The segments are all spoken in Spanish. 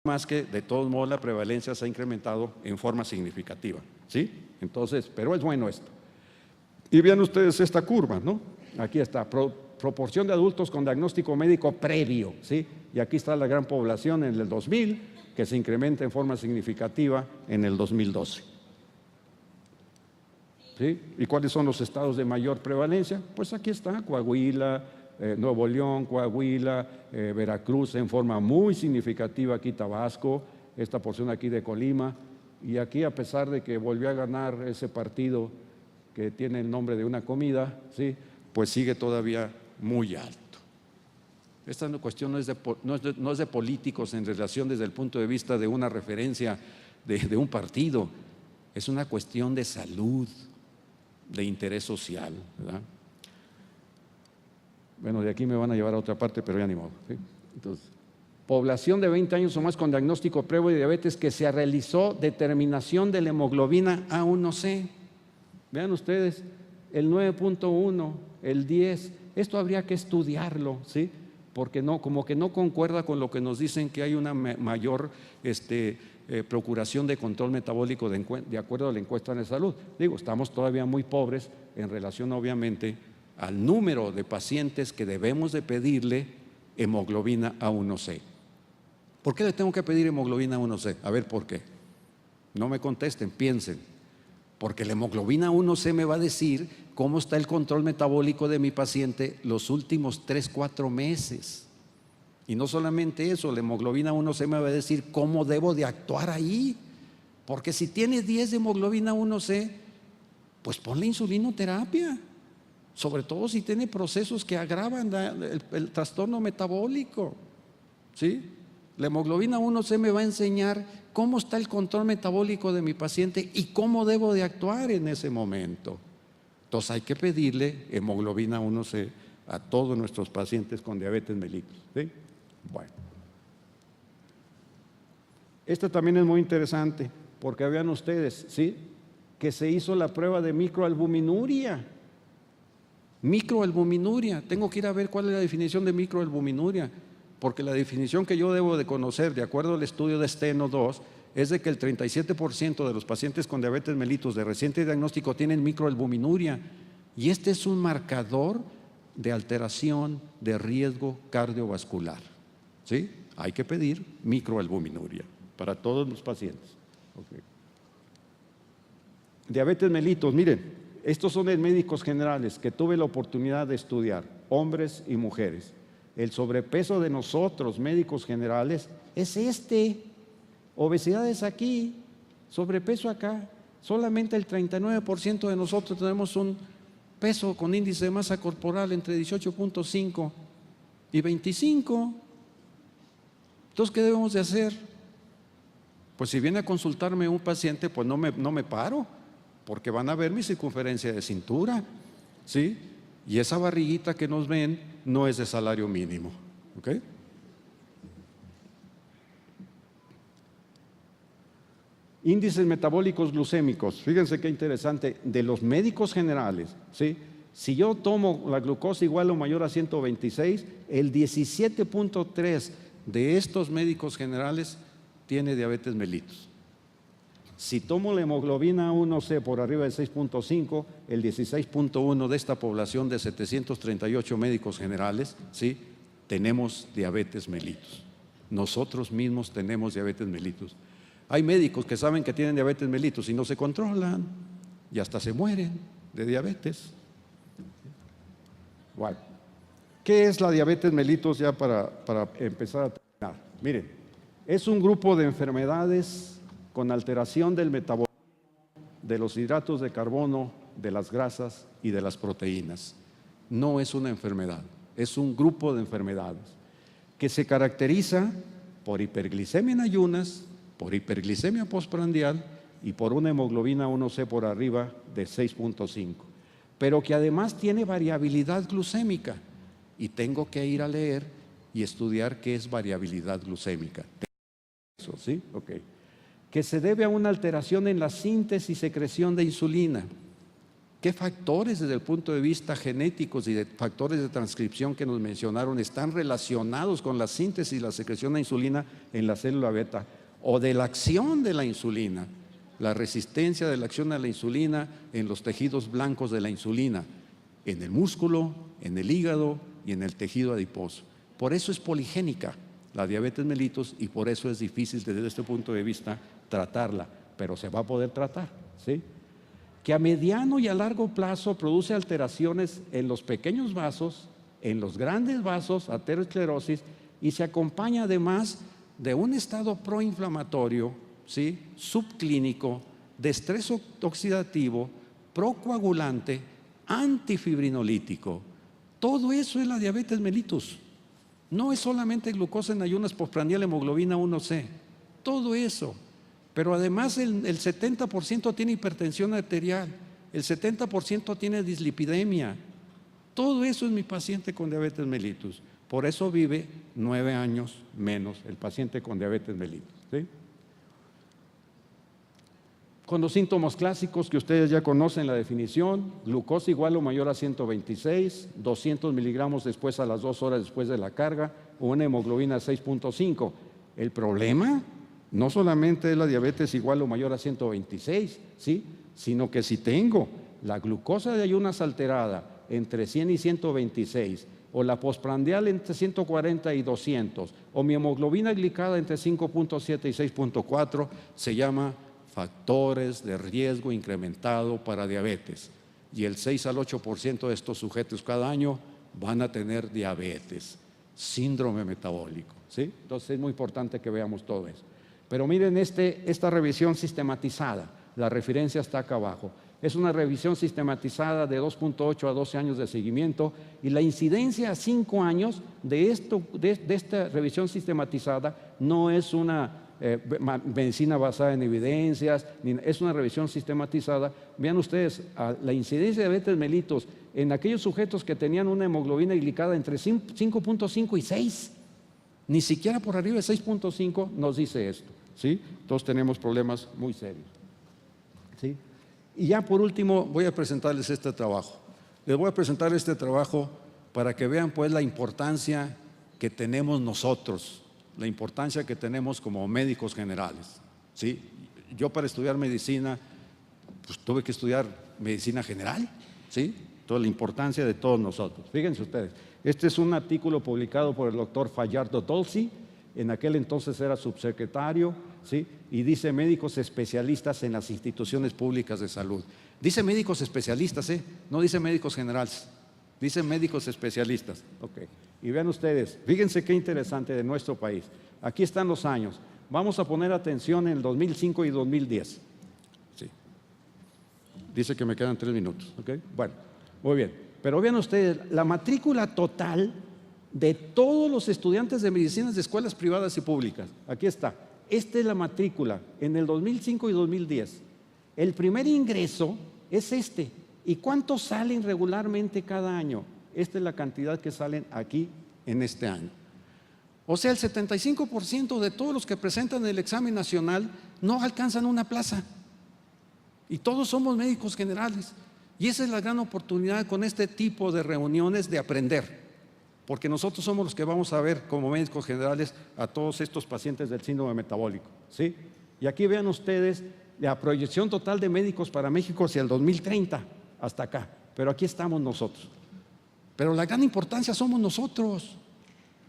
más que de todos modos la prevalencia se ha incrementado en forma significativa, ¿sí? Entonces, pero es bueno esto. Y vean ustedes esta curva, ¿no? Aquí está, proporción de adultos con diagnóstico médico previo, ¿sí? Y aquí está la gran población en el 2000, que se incrementa en forma significativa en el 2012. ¿Sí? ¿Y cuáles son los estados de mayor prevalencia? Pues aquí está, Coahuila, Nuevo León, Coahuila, Veracruz en forma muy significativa, aquí Tabasco, esta porción aquí de Colima, y aquí a pesar de que volvió a ganar ese partido que tiene el nombre de una comida, ¿sí? Pues sigue todavía muy alto. Esta cuestión no es de políticos en relación desde el punto de vista de una referencia de un partido, es una cuestión de salud, de interés social, ¿verdad? Bueno, de aquí me van a llevar a otra parte, pero ya ni modo, ¿sí? Entonces, población de 20 años o más con diagnóstico previo de diabetes que se realizó determinación de la hemoglobina A1C. Vean ustedes, el 9.1, el 10, esto habría que estudiarlo, ¿sí? Porque no, como que no concuerda con lo que nos dicen que hay una mayor procuración de control metabólico de acuerdo a la encuesta de salud. Digo, estamos todavía muy pobres en relación obviamente al número de pacientes que debemos de pedirle hemoglobina A1C. ¿Por qué le tengo que pedir hemoglobina A1C? A ver, ¿por qué? No me contesten, piensen. Porque la hemoglobina A1C me va a decir cómo está el control metabólico de mi paciente los últimos 3-4 meses. Y no solamente eso, la hemoglobina A1C me va a decir cómo debo de actuar ahí. Porque si tiene 10 de hemoglobina A1C, pues ponle insulinoterapia. Sobre todo si tiene procesos que agravan el trastorno metabólico, ¿sí? La hemoglobina A1C me va a enseñar cómo está el control metabólico de mi paciente y cómo debo de actuar en ese momento. Entonces hay que pedirle hemoglobina A1C a todos nuestros pacientes con diabetes mellitus, ¿sí? Bueno, esta también es muy interesante porque vean ustedes, ¿sí? Que se hizo la prueba de microalbuminuria. Microalbuminuria, tengo que ir a ver cuál es la definición de microalbuminuria, porque la definición que yo debo de conocer, de acuerdo al estudio de Steno 2, es de que el 37% de los pacientes con diabetes mellitus de reciente diagnóstico tienen microalbuminuria, y este es un marcador de alteración de riesgo cardiovascular, ¿sí? Hay que pedir microalbuminuria para todos los pacientes. Okay. Diabetes mellitus, miren. Estos son de médicos generales que tuve la oportunidad de estudiar, hombres y mujeres. El sobrepeso de nosotros, médicos generales, es obesidad es aquí, sobrepeso acá. Solamente el 39% de nosotros tenemos un peso con índice de masa corporal entre 18.5 y 25. Entonces, ¿qué debemos de hacer? Pues si viene a consultarme un paciente, pues no me paro, porque van a ver mi circunferencia de cintura, ¿sí? Y esa barriguita que nos ven no es de salario mínimo, ¿ok? Índices metabólicos glucémicos, fíjense qué interesante, de los médicos generales, ¿sí? Si yo tomo la glucosa igual o mayor a 126, el 17.3 de estos médicos generales tiene diabetes mellitus. Si tomo la hemoglobina A1C por arriba de 6.5, el 16.1 de esta población de 738 médicos generales, ¿sí? Tenemos diabetes mellitus. Nosotros mismos tenemos diabetes mellitus. Hay médicos que saben que tienen diabetes mellitus y no se controlan y hasta se mueren de diabetes. Bueno, ¿qué es la diabetes mellitus ya para empezar a terminar? Miren, es un grupo de enfermedades con alteración del metabolismo, de los hidratos de carbono, de las grasas y de las proteínas. No es una enfermedad, es un grupo de enfermedades que se caracteriza por hiperglicemia en ayunas, por hiperglicemia postprandial y por una hemoglobina A1C por arriba de 6.5, pero que además tiene variabilidad glucémica y tengo que ir a leer y estudiar qué es variabilidad glucémica. Eso, ¿sí? Ok. Que se debe a una alteración en la síntesis y secreción de insulina. ¿Qué factores desde el punto de vista genéticos y de factores de transcripción que nos mencionaron están relacionados con la síntesis y la secreción de insulina en la célula beta o de la acción de la insulina? La resistencia de la acción de la insulina en los tejidos blancos de la insulina, en el músculo, en el hígado y en el tejido adiposo. Por eso es poligénica la diabetes mellitus y por eso es difícil desde este punto de vista tratarla, pero se va a poder tratar, ¿sí? Que a mediano y a largo plazo produce alteraciones en los pequeños vasos, en los grandes vasos, aterosclerosis, y se acompaña además de un estado proinflamatorio, ¿sí?, subclínico, de estrés oxidativo, procoagulante, antifibrinolítico. Todo eso es la diabetes mellitus. No es solamente glucosa en ayunas, postprandial, hemoglobina 1C, todo eso. Pero además el 70% tiene hipertensión arterial, el 70% tiene dislipidemia. Todo eso es mi paciente con diabetes mellitus. Por eso vive 9 años menos el paciente con diabetes mellitus, ¿sí? Con los síntomas clásicos que ustedes ya conocen la definición: glucosa igual o mayor a 126, 200 miligramos después a las 2 horas después de la carga, o una hemoglobina 6.5. El problema no solamente es la diabetes igual o mayor a 126, ¿sí?, sino que si tengo la glucosa de ayunas alterada entre 100 y 126, o la postprandial entre 140 y 200, o mi hemoglobina glicada entre 5.7 y 6.4, se llama factores de riesgo incrementado para diabetes. Y el 6 al 8% de estos sujetos cada año van a tener diabetes, síndrome metabólico, ¿sí? Entonces es muy importante que veamos todo eso. Pero miren esta revisión sistematizada, la referencia está acá abajo. Es una revisión sistematizada de 2.8 a 12 años de seguimiento, y la incidencia a 5 años de esta revisión sistematizada no es una medicina basada en evidencias, es una revisión sistematizada. Vean ustedes, la incidencia de diabetes mellitus en aquellos sujetos que tenían una hemoglobina glicada entre 5.5 y 6, ni siquiera por arriba de 6.5 nos dice esto, ¿sí? Entonces tenemos problemas muy serios, ¿sí? Y ya por último voy a presentarles este trabajo. Les voy a presentar este trabajo para que vean pues la importancia que tenemos nosotros, la importancia que tenemos como médicos generales, ¿sí? Yo para estudiar medicina, pues tuve que estudiar medicina general, ¿sí? Toda la importancia de todos nosotros. Fíjense ustedes, este es un artículo publicado por el doctor Fajardo Dolci, en aquel entonces era subsecretario, ¿sí? Y dice médicos especialistas en las instituciones públicas de salud. Dice médicos especialistas, no dice médicos generales, dice médicos especialistas. Okay. Y vean ustedes, fíjense qué interesante de nuestro país. Aquí están los años. Vamos a poner atención en el 2005 y 2010. Sí. Dice que me quedan 3 minutos. ¿Okay? Bueno, muy bien. Pero vean ustedes, la matrícula total de todos los estudiantes de medicina de escuelas privadas y públicas. Aquí está. Esta es la matrícula en el 2005 y 2010. El primer ingreso es este. ¿Y cuántos salen regularmente cada año? Esta es la cantidad que salen aquí en este año. O sea, el 75% de todos los que presentan el examen nacional no alcanzan una plaza. Y todos somos médicos generales. Y esa es la gran oportunidad con este tipo de reuniones de aprender. Porque nosotros somos los que vamos a ver como médicos generales a todos estos pacientes del síndrome metabólico, ¿sí? Y aquí vean ustedes la proyección total de médicos para México hacia el 2030, hasta acá. Pero aquí estamos nosotros. Pero la gran importancia somos nosotros,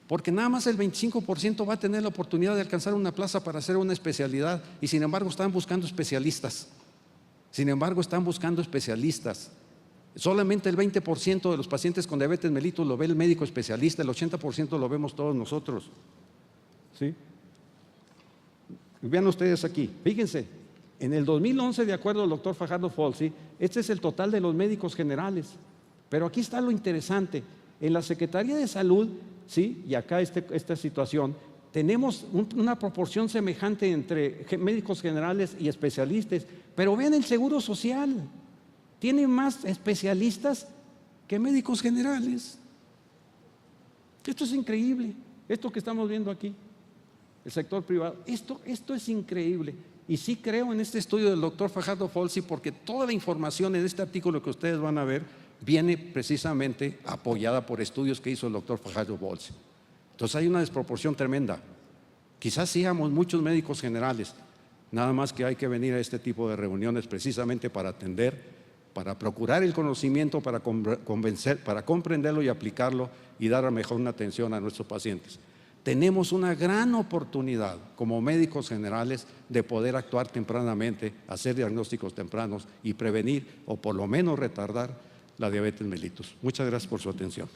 porque nada más el 25% va a tener la oportunidad de alcanzar una plaza para hacer una especialidad, y sin embargo están buscando especialistas. Solamente el 20% de los pacientes con diabetes mellitus lo ve el médico especialista, el 80% lo vemos todos nosotros, ¿sí? Vean ustedes aquí, fíjense, en el 2011, de acuerdo al doctor Fajardo Dolci, este es el total de los médicos generales. Pero aquí está lo interesante, en la Secretaría de Salud, ¿sí? Y acá esta situación, tenemos una proporción semejante entre médicos generales y especialistas, pero vean el Seguro Social. Tiene más especialistas que médicos generales. Esto es increíble, esto que estamos viendo aquí, el sector privado, esto es increíble. Y sí creo en este estudio del doctor Fajardo Folsi, porque toda la información en este artículo que ustedes van a ver viene precisamente apoyada por estudios que hizo el doctor Fajardo Folsi. Entonces hay una desproporción tremenda. Quizás seamos muchos médicos generales, nada más que hay que venir a este tipo de reuniones precisamente para atender, para procurar el conocimiento, para comprenderlo y aplicarlo y dar mejor una atención a nuestros pacientes. Tenemos una gran oportunidad como médicos generales de poder actuar tempranamente, hacer diagnósticos tempranos y prevenir o por lo menos retardar la diabetes mellitus. Muchas gracias por su atención.